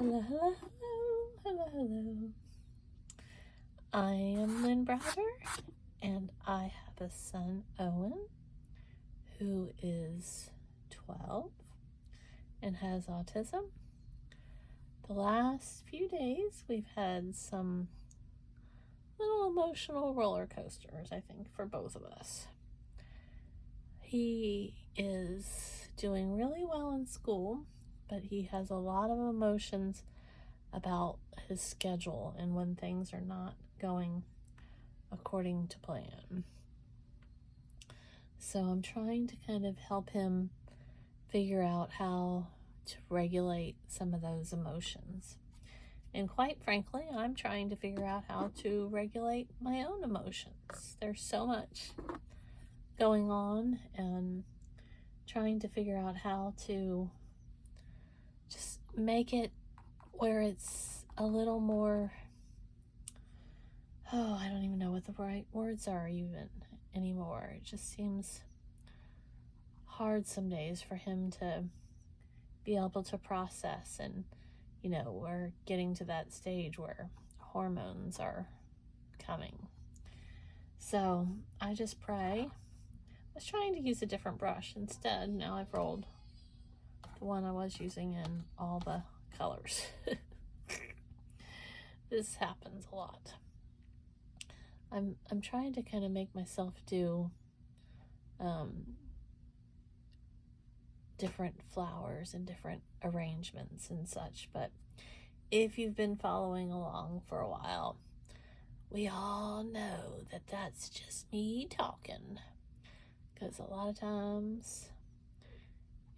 Hello, hello, hello, hello, hello. I am Lynn Browder, and I have a son, Owen, who is 12 and has autism. The last few days, we've had some little emotional roller coasters, I think, for both of us. He is doing really well in school, but he has a lot of emotions about his schedule and when things are not going according to plan. So I'm trying to kind of help him figure out how to regulate some of those emotions. And quite frankly, I'm trying to figure out how to regulate my own emotions. There's so much going on, and trying to figure out how to just make it where it's a little more, I don't even know what the right words are even anymore. It just seems hard some days for him to be able to process, and we're getting to that stage where hormones are coming. So I just pray. I was trying to use a different brush instead. Now I've rolled the one I was using in all the colors. This happens a lot. I'm trying to kind of make myself do different flowers and different arrangements and such, but if you've been following along for a while, we all know that that's just me talking, because a lot of times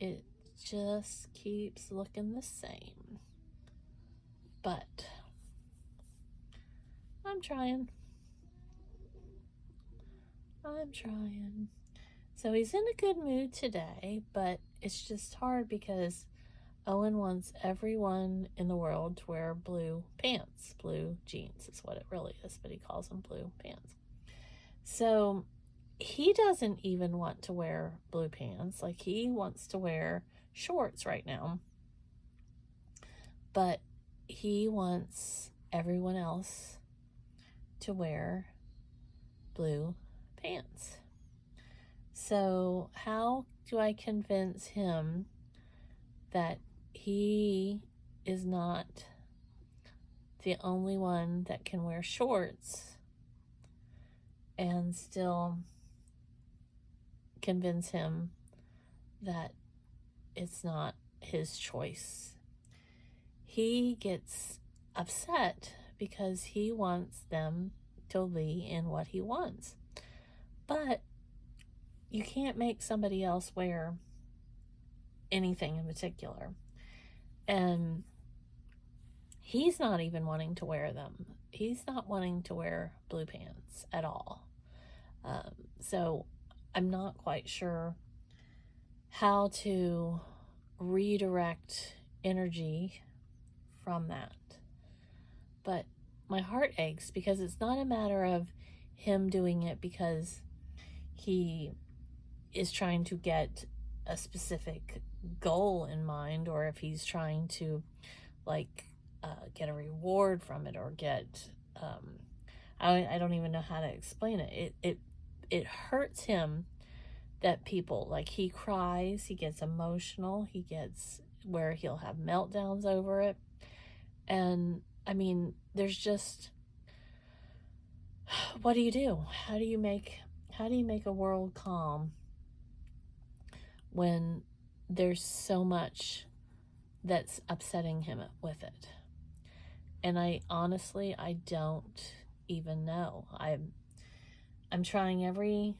it just keeps looking the same. But I'm trying. So he's in a good mood today, but it's just hard because Owen wants everyone in the world to wear blue pants. Blue jeans is what it really is, but he calls them blue pants. So he doesn't even want to wear blue pants. Like, he wants to wear shorts right now, but he wants everyone else to wear blue pants. So how do I convince him that he is not the only one that can wear shorts, and still convince him that it's not his choice? He gets upset because he wants them to be in what he wants. But you can't make somebody else wear anything in particular. And he's not even wanting to wear them. He's not wanting to wear blue pants at all. So I'm not quite sure how to redirect energy from that. But my heart aches because it's not a matter of him doing it because he is trying to get a specific goal in mind, or if he's trying to get a reward from it, or get I don't even know how to explain it. It hurts him that people, like, he cries, he gets emotional, he gets where he'll have meltdowns over it. And I mean, there's just, what do you do? How do you make a world calm when there's so much that's upsetting him with it? And I don't even know. I'm trying every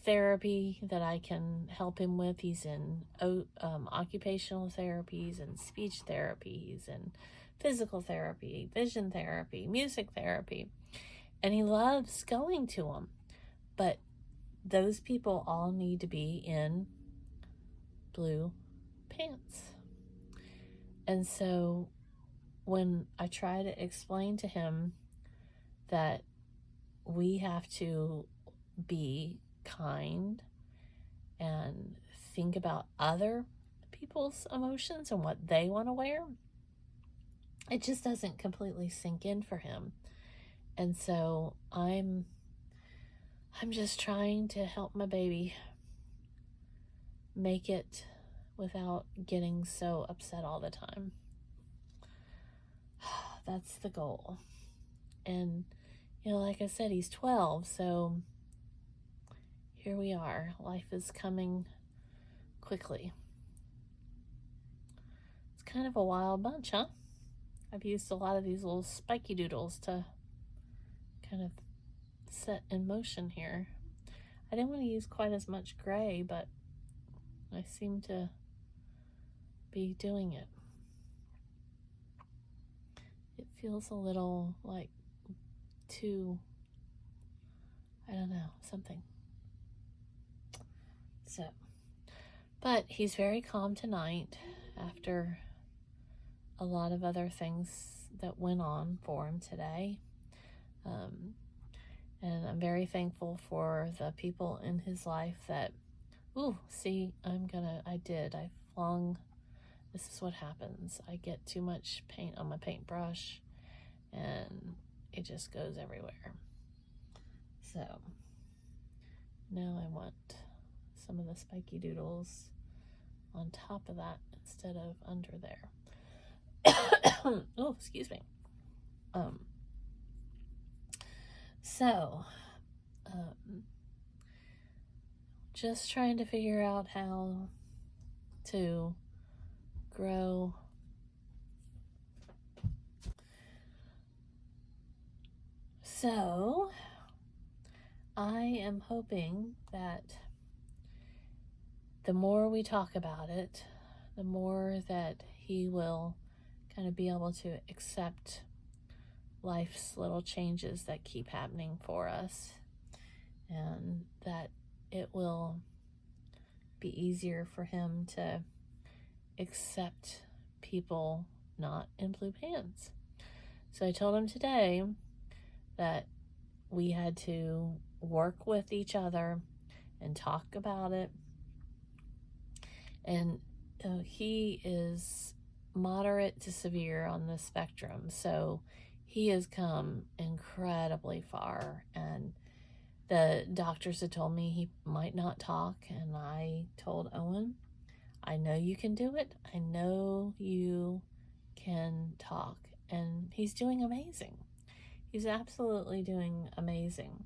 therapy that I can help him with. He's in occupational therapies and speech therapies and physical therapy, vision therapy, music therapy, and he loves going to them. But those people all need to be in blue pants. And so when I try to explain to him that we have to be kind and think about other people's emotions and what they want to wear, it just doesn't completely sink in for him. And so I'm just trying to help my baby make it without getting so upset all the time. That's the goal. And, you know, like I said, he's 12, so here we are. Life is coming quickly. It's kind of a wild bunch, huh? I've used a lot of these little spiky doodles to kind of set in motion here. I didn't want to use quite as much gray, but I seem to be doing it. It feels a little like too, I don't know, something. So, but he's very calm tonight after a lot of other things that went on for him today. And I'm very thankful for the people in his life that, see, I flung, this is what happens. I get too much paint on my paintbrush and it just goes everywhere. So now I want some of the spiky doodles on top of that instead of under there. Oh, excuse me. So, just trying to figure out how to grow so I am hoping that the more we talk about it, the more that he will kind of be able to accept life's little changes that keep happening for us, and that it will be easier for him to accept people not in blue pants. So I told him today that we had to work with each other and talk about it. And he is moderate to severe on the spectrum, so he has come incredibly far, and the doctors had told me he might not talk, and I told Owen, I know you can do it. I know you can talk. And he's doing amazing. He's absolutely doing amazing.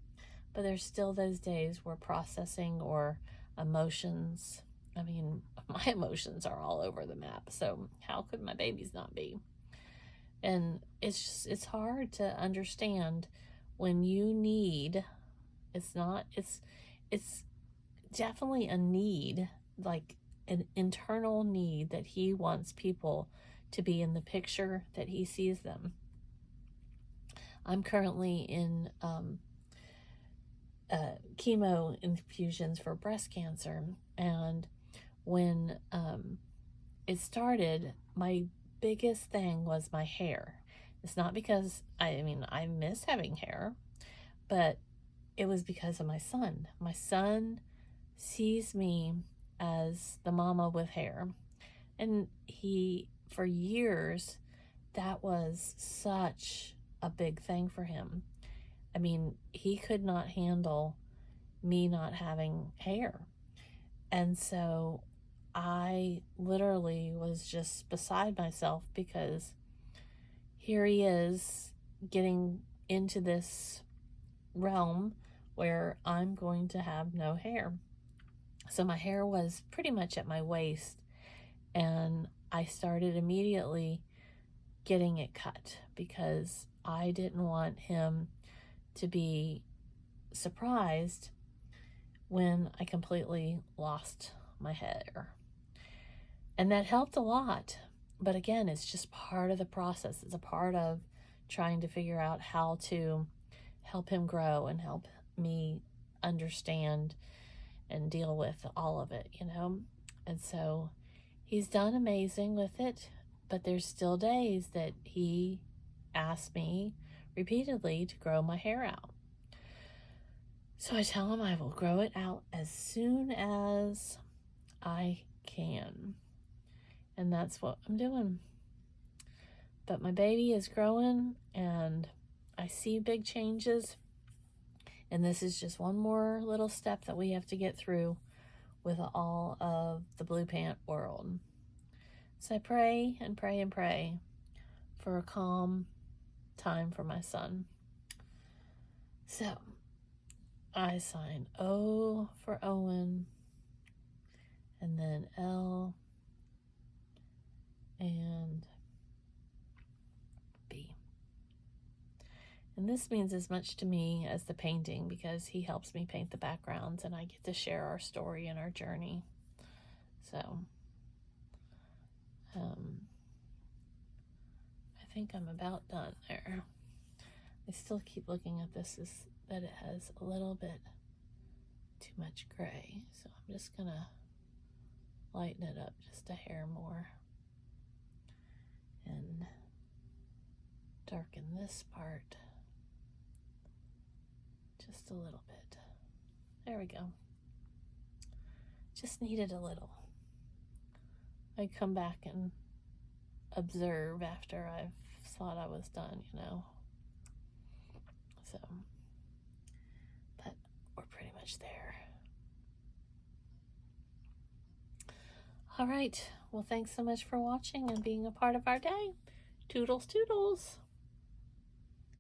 But there's still those days where processing or emotions, I mean, my emotions are all over the map. So how could my babies not be? And it's hard to understand when you need, it's definitely a need, like an internal need that he wants people to be in the picture that he sees them. I'm currently in chemo infusions for breast cancer, and when it started, my biggest thing was my hair. It's not because I miss having hair, but it was because of my son. My son sees me as the mama with hair, and for years, that was such a big thing for him. I mean, he could not handle me not having hair. And so I literally was just beside myself, because here he is getting into this realm where I'm going to have no hair. So my hair was pretty much at my waist, and I started immediately getting it cut because I didn't want him to be surprised when I completely lost my hair. And that helped a lot. But again, it's just part of the process. It's a part of trying to figure out how to help him grow and help me understand and deal with all of it, you know? And so he's done amazing with it, but there's still days that he asks me repeatedly to grow my hair out. So I tell him I will grow it out as soon as I can. And that's what I'm doing. But my baby is growing, and I see big changes. And this is just one more little step that we have to get through with all of the blue pant world. So I pray and pray and pray for a calm time for my son. So I sign O for Owen, and then L and B. And this means as much to me as the painting, because he helps me paint the backgrounds and I get to share our story and our journey. So I think I'm about done there. I still keep looking at this as that it has a little bit too much gray, so I'm just gonna lighten it up just a hair more and darken this part just a little bit. There we go. Just needed a little. I come back and observe after I've thought I was done, you know. So, but we're pretty much there. All right. Well, thanks so much for watching and being a part of our day. Toodles, toodles.